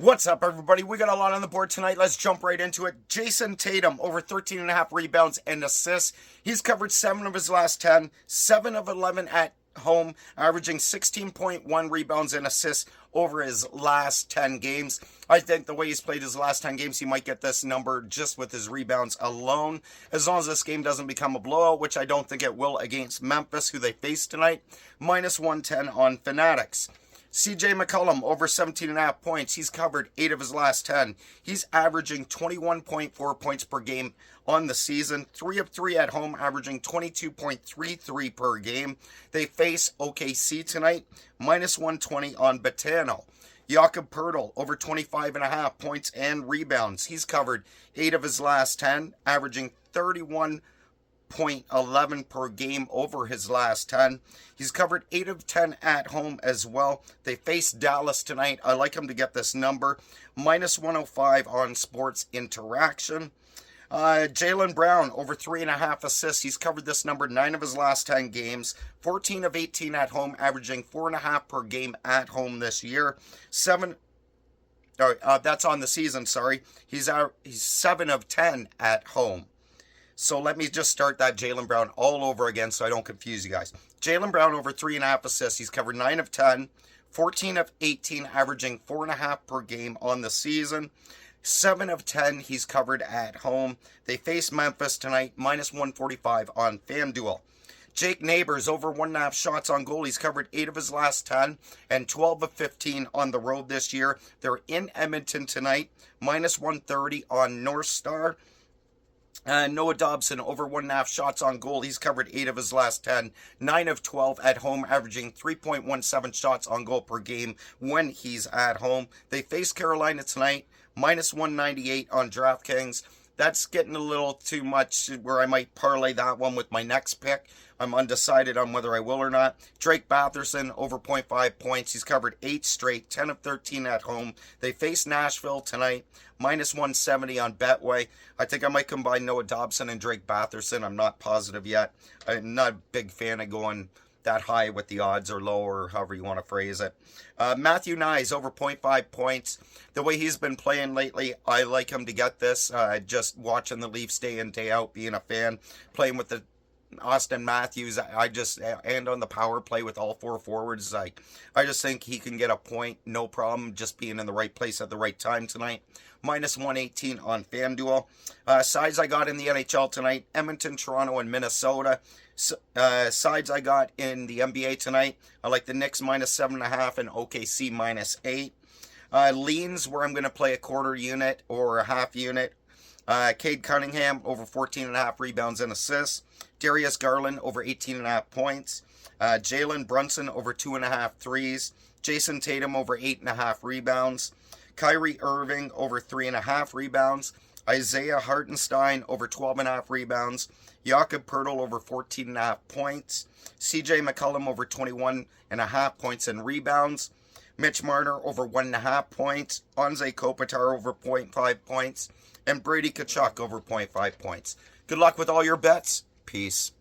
What's up, everybody? We got a lot on the board tonight. Let's jump right into it. Jason Tatum, over 13.5 rebounds and assists. He's covered 7 of his last 10, 7 of 11 at home, averaging 16.1 rebounds and assists over his last 10 games. I think the way he's played his last 10 games, he might get this number just with his rebounds alone. As long as this game doesn't become a blowout, which I don't think it will against Memphis, who they face tonight. Minus 110 on Fanatics. CJ McCollum, over 17.5 points. He's covered 8 of his last 10. He's averaging 21.4 points per game on the season. 3 of 3 at home, averaging 22.33 per game. They face OKC tonight. Minus 120 on Botano. Jakob Poeltl, over 25.5 points and rebounds. He's covered 8 of his last 10, averaging 31.11 per game over his last 10. He's covered 8 of 10 at home as well. They face Dallas tonight. I like him to get this number. Minus 105 on Sports Interaction. Jaylen Brown, over 3.5 assists. He's covered this number 9 of his last 10 games. 14 of 18 at home, averaging 4.5 per game at home this year. That's on the season, sorry. He's 7 of 10 at home. So let me just start that Jaylen Brown all over again so I don't confuse you guys. Jaylen Brown, over 3.5 assists. He's covered 9 of 10, 14 of 18, averaging 4.5 per game on the season. 7 of 10 he's covered at home. They face Memphis tonight. Minus 145 on FanDuel. Jake Neighbors, over 1.5 shots on goal. He's covered 8 of his last 10 and 12 of 15 on the road this year. They're in Edmonton tonight. Minus 130 on North Star. Noah Dobson, over 1.5 shots on goal. He's covered 8 of his last 10, 9 of 12 at home, averaging 3.17 shots on goal per game when he's at home. They face Carolina tonight. Minus 198 on DraftKings. That's getting a little too much where I might parlay that one with my next pick. I'm undecided on whether I will or not. Drake Batherson, over 0.5 points. He's covered 8 straight, 10 of 13 at home. They face Nashville tonight. Minus 170 on Betway. I think I might combine Noah Dobson and Drake Batherson. I'm not positive yet. I'm not a big fan of going that high with the odds, or low, or however you want to phrase it. Matthew Nyes, over 0.5 points. The way he's been playing lately, I like him to get this. Just watching the Leafs day in, day out, being a fan, playing with the Austin Matthews, and on the power play with all 4 forwards, I just think he can get a point, no problem, just being in the right place at the right time tonight. Minus 118 on FanDuel. Sides I got in the NHL tonight: Edmonton, Toronto, and Minnesota. Sides I got in the NBA tonight: I like the Knicks minus 7.5 and OKC minus 8. Leans, where I'm going to play a quarter unit or a half unit: Cade Cunningham, over 14.5 rebounds and assists. Darius Garland, over 18.5 points. Jalen Brunson, over 2.5 threes. Jason Tatum, over 8.5 rebounds. Kyrie Irving, over 3.5 rebounds. Isaiah Hartenstein, over 12.5 rebounds. Jakob Poeltl, over 14.5 points. CJ McCollum, over 21.5 points and rebounds. Mitch Marner, over 1.5 points. Anze Kopitar, over 0.5 points. And Brady Tkachuk, over 0.5 points. Good luck with all your bets. Peace.